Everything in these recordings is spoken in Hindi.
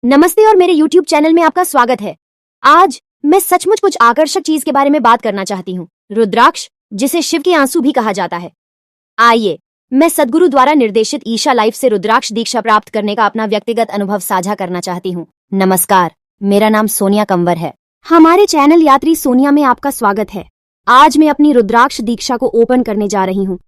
नमस्ते और मेरे YouTube चैनल में आपका स्वागत है। आज मैं सचमुच कुछ आकर्षक चीज के बारे में बात करना चाहती हूँ, रुद्राक्ष, जिसे शिव के आंसू भी कहा जाता है। आइए, मैं सद्गुरु द्वारा निर्देशित ईशा लाइफ से रुद्राक्ष दीक्षा प्राप्त करने का अपना व्यक्तिगत अनुभव साझा करना चाहती हूँ। नमस्कार, मेरा नाम सोनिया कंवर है। हमारे चैनल यात्री सोनिया में आपका स्वागत है। आज मैं अपनी रुद्राक्ष दीक्षा को ओपन करने जा रही हूँ।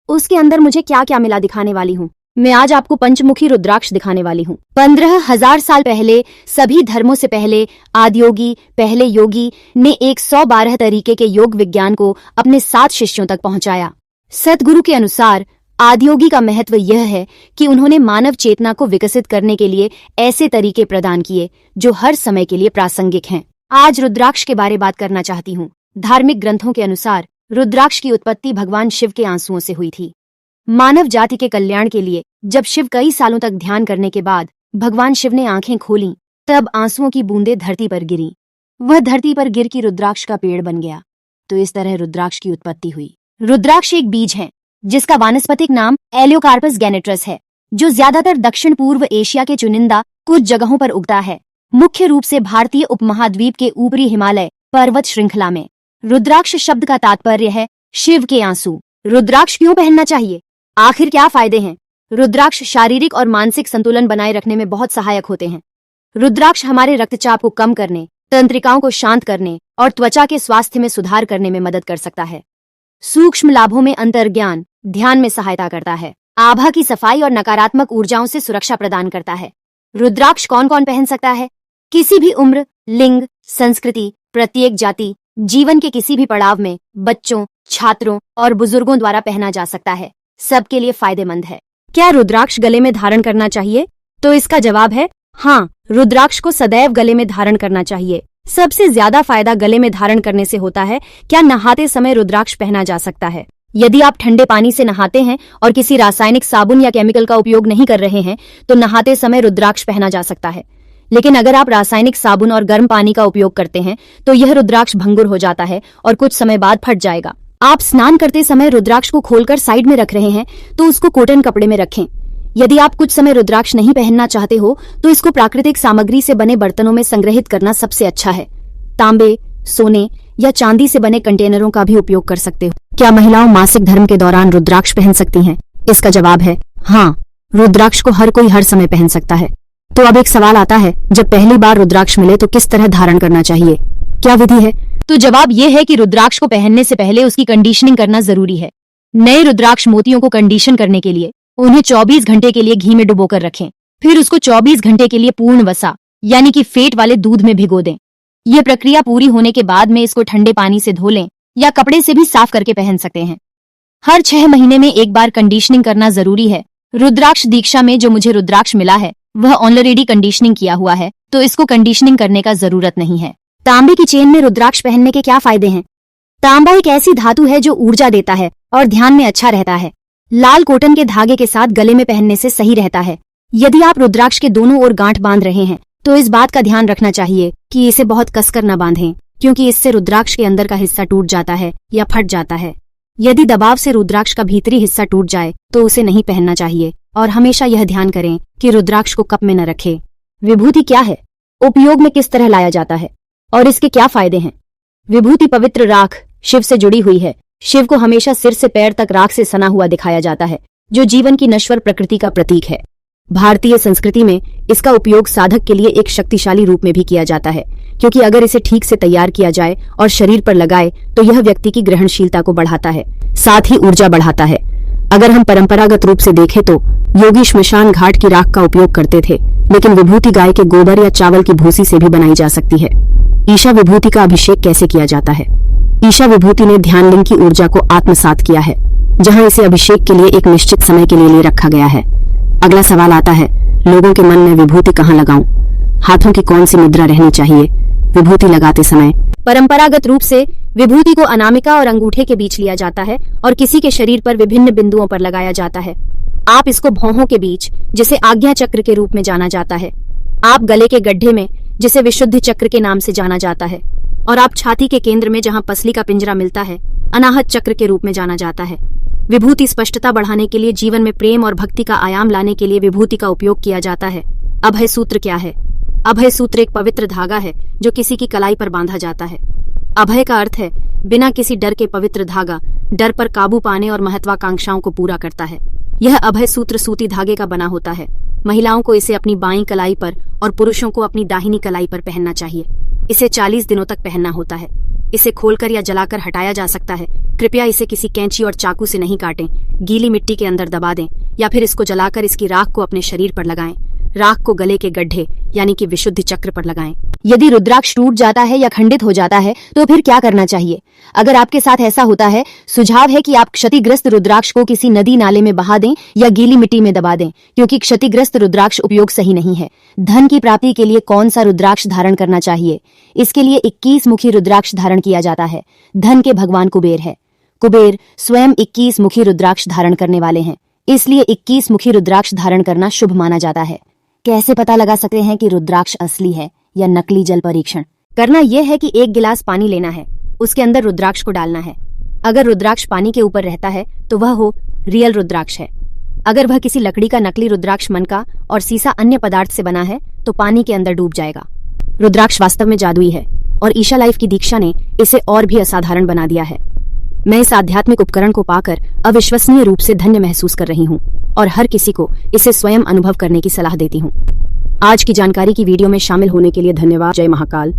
उसके अंदर मुझे क्या क्या मिला दिखाने वाली हूँ। मैं आज आपको पंचमुखी रुद्राक्ष दिखाने वाली हूँ। 15,000 साल पहले, सभी धर्मों से पहले, आदियोगी पहले योगी ने 112 तरीके के योग विज्ञान को अपने 7 शिष्यों तक पहुंचाया। सतगुरु के अनुसार आदियोगी का महत्व यह है कि उन्होंने मानव चेतना को विकसित करने के लिए ऐसे तरीके प्रदान किए जो हर समय के लिए प्रासंगिक हैं। आज रुद्राक्ष के बारे बात करना चाहती हूँ। धार्मिक ग्रंथों के अनुसार रुद्राक्ष की उत्पत्ति भगवान शिव के आंसुओं से हुई थी। मानव जाति के कल्याण के लिए जब शिव कई सालों तक ध्यान करने के बाद भगवान शिव ने आंखें खोलीं, तब आंसुओं की बूंदें धरती पर गिरी। वह धरती पर गिर की रुद्राक्ष का पेड़ बन गया। तो इस तरह रुद्राक्ष की उत्पत्ति हुई। रुद्राक्ष एक बीज है जिसका वानस्पतिक नाम एलियोकार्पस गैनेट्रस है, जो ज्यादातर दक्षिण पूर्व एशिया के चुनिंदा कुछ जगहों पर उगता है, मुख्य रूप से भारतीय उपमहाद्वीप के ऊपरी हिमालय पर्वत श्रृंखला में। रुद्राक्ष शब्द का तात्पर्य है शिव के आंसू। रुद्राक्ष क्यों पहनना चाहिए? आखिर क्या फायदे हैं? रुद्राक्ष शारीरिक और मानसिक संतुलन बनाए रखने में बहुत सहायक होते हैं। रुद्राक्ष हमारे रक्तचाप को कम करने, तंत्रिकाओं को शांत करने और त्वचा के स्वास्थ्य में सुधार करने में मदद कर सकता है। सूक्ष्म लाभों में अंतर्ज्ञान, ध्यान में सहायता करता है। आभा की सफाई और नकारात्मक ऊर्जाओं से सुरक्षा प्रदान करता है। रुद्राक्ष कौन कौन पहन सकता है? किसी भी उम्र, लिंग, संस्कृति, प्रत्येक जाति, जीवन के किसी भी पड़ाव में बच्चों, छात्रों और बुजुर्गों द्वारा पहना जा सकता है। सबके लिए फायदेमंद है। क्या रुद्राक्ष गले में धारण करना चाहिए? तो इसका जवाब है हाँ, रुद्राक्ष को सदैव गले में धारण करना चाहिए। सबसे ज्यादा फायदा गले में धारण करने से होता है। क्या नहाते समय रुद्राक्ष पहना जा सकता है? यदि आप ठंडे पानी से नहाते हैं और किसी रासायनिक साबुन या केमिकल का उपयोग नहीं कर रहे हैं, तो नहाते समय रुद्राक्ष पहना जा सकता है। लेकिन अगर आप रासायनिक साबुन और गर्म पानी का उपयोग करते हैं, तो यह रुद्राक्ष भंगुर हो जाता है और कुछ समय बाद फट जाएगा। आप स्नान करते समय रुद्राक्ष को खोलकर साइड में रख रहे हैं, तो उसको कॉटन कपड़े में रखें। यदि आप कुछ समय रुद्राक्ष नहीं पहनना चाहते हो, तो इसको प्राकृतिक सामग्री से बने बर्तनों में संग्रहित करना सबसे अच्छा है। तांबे, सोने या चांदी से बने कंटेनरों का भी उपयोग कर सकते हो। क्या महिलाओं मासिक धर्म के दौरान रुद्राक्ष पहन सकती हैं? इसका जवाब है हाँ, रुद्राक्ष को हर कोई हर समय पहन सकता है। तो अब एक सवाल आता है, जब पहली बार रुद्राक्ष मिले तो किस तरह धारण करना चाहिए? क्या विधि है? तो जवाब यह है कि रुद्राक्ष को पहनने से पहले उसकी कंडीशनिंग करना जरूरी है। नए रुद्राक्ष मोतियों को कंडीशन करने के लिए उन्हें 24 घंटे के लिए घी में डुबोकर रखें। फिर उसको 24 घंटे के लिए पूर्ण वसा यानी कि फेट वाले दूध में भिगो दें। यह प्रक्रिया पूरी होने के बाद में इसको ठंडे पानी से धो लें या कपड़े से भी साफ करके पहन सकते हैं। हर 6 महीने में एक बार कंडीशनिंग करना जरूरी है। रुद्राक्ष दीक्षा में जो मुझे रुद्राक्ष मिला है वह ऑलरेडी कंडीशनिंग किया हुआ है, तो इसको कंडीशनिंग करने का जरूरत नहीं है। तांबे की चेन में रुद्राक्ष पहनने के क्या फायदे हैं? तांबा एक ऐसी धातु है जो ऊर्जा देता है और ध्यान में अच्छा रहता है। लाल कॉटन के धागे के साथ गले में पहनने से सही रहता है। यदि आप रुद्राक्ष के दोनों ओर गांठ बांध रहे हैं, तो इस बात का ध्यान रखना चाहिए कि इसे बहुत कसकर न बांधें, क्योंकि इससे रुद्राक्ष के अंदर का हिस्सा टूट जाता है या फट जाता है। यदि दबाव से रुद्राक्ष का भीतरी हिस्सा टूट जाए तो उसे नहीं पहनना चाहिए और हमेशा यह ध्यान करें कि रुद्राक्ष को कप में न रखें। विभूति क्या है? उपयोग में किस तरह लाया जाता है और इसके क्या फायदे हैं? विभूति पवित्र राख शिव से जुड़ी हुई है। शिव को हमेशा सिर से पैर तक राख से सना हुआ दिखाया जाता है, जो जीवन की नश्वर प्रकृति का प्रतीक है। भारतीय संस्कृति में इसका उपयोग साधक के लिए एक शक्तिशाली रूप में भी किया जाता है, क्योंकि अगर इसे ठीक से तैयार किया जाए और शरीर पर लगाए तो यह व्यक्ति की ग्रहणशीलता को बढ़ाता है, साथ ही ऊर्जा बढ़ाता है। अगर हम परंपरागत रूप से देखें तो योगी श्मशान घाट की राख का उपयोग करते थे, लेकिन विभूति गाय के गोबर या चावल की भूसी से भी बनाई जा सकती है। ईशा विभूति का अभिषेक कैसे किया जाता है? ईशा विभूति ने ध्यान लिंग की ऊर्जा को आत्मसात किया है, जहां इसे अभिषेक के लिए एक निश्चित समय के लिए रखा गया है। अगला सवाल आता है, लोगों के मन में विभूति कहाँ लगाऊं? हाथों की कौन सी मुद्रा रहनी चाहिए विभूति लगाते समय? परंपरागत रूप से विभूति को अनामिका और अंगूठे के बीच लिया जाता है और किसी के शरीर पर विभिन्न बिंदुओं पर लगाया जाता है। आप इसको भौहों के बीच, जिसे आज्ञा चक्र के रूप में जाना जाता है, आप गले के गड्ढे में, जिसे विशुद्धि चक्र के नाम से जाना जाता है, और आप छाती के केंद्र में, जहां पसली का पिंजरा मिलता है, अनाहत चक्र के रूप में जाना जाता है। विभूति स्पष्टता बढ़ाने के लिए, जीवन में प्रेम और भक्ति का आयाम लाने के लिए विभूति का उपयोग किया जाता है। अभय सूत्र क्या है? अभय सूत्र एक पवित्र धागा है जो किसी की कलाई पर बांधा जाता है। अभय का अर्थ है बिना किसी डर के पवित्र धागा, डर पर काबू पाने और महत्वाकांक्षाओं को पूरा करता है। यह अभय सूत्र सूती धागे का बना होता है। महिलाओं को इसे अपनी बाईं कलाई पर और पुरुषों को अपनी दाहिनी कलाई पर पहनना चाहिए। इसे 40 दिनों तक पहनना होता है। इसे खोलकर या जलाकर हटाया जा सकता है। कृपया इसे किसी कैंची और चाकू से नहीं काटें। गीली मिट्टी के अंदर दबा दें या फिर इसको जलाकर इसकी राख को अपने शरीर पर लगाएं। राख को गले के गड्ढे यानी कि विशुद्धि चक्र पर लगाएं। यदि रुद्राक्ष टूट जाता है या खंडित हो जाता है तो फिर क्या करना चाहिए? अगर आपके साथ ऐसा होता है, सुझाव है कि आप क्षतिग्रस्त रुद्राक्ष को किसी नदी नाले में बहा दें या गीली मिट्टी में दबा दें, क्योंकि क्षतिग्रस्त रुद्राक्ष उपयोग सही नहीं है। धन की प्राप्ति के लिए कौन सा रुद्राक्ष धारण करना चाहिए? इसके लिए 21 मुखी रुद्राक्ष धारण किया जाता है। धन के भगवान कुबेर है। कुबेर स्वयं 21 मुखी रुद्राक्ष धारण करने वाले हैं, इसलिए 21 मुखी रुद्राक्ष धारण करना शुभ माना जाता है। कैसे पता लगा सकते हैं कि रुद्राक्ष असली है या नकली? जल परीक्षण करना यह है कि 1 गिलास पानी लेना है, उसके अंदर रुद्राक्ष को डालना है। अगर रुद्राक्ष पानी के ऊपर रहता है तो वह रियल रुद्राक्ष है। अगर वह किसी लकड़ी का नकली रुद्राक्ष मनका और सीसा अन्य पदार्थ से बना है तो पानी के अंदर डूब जाएगा। रुद्राक्ष वास्तव में जादुई है और ईशा लाइफ की दीक्षा ने इसे और भी असाधारण बना दिया है। मैं इस आध्यात्मिक उपकरण को पाकर अविश्वसनीय रूप से धन्य महसूस कर रही हूँ और हर किसी को इसे स्वयं अनुभव करने की सलाह देती हूँ। आज की जानकारी की वीडियो में शामिल होने के लिए धन्यवाद। जय महाकाल।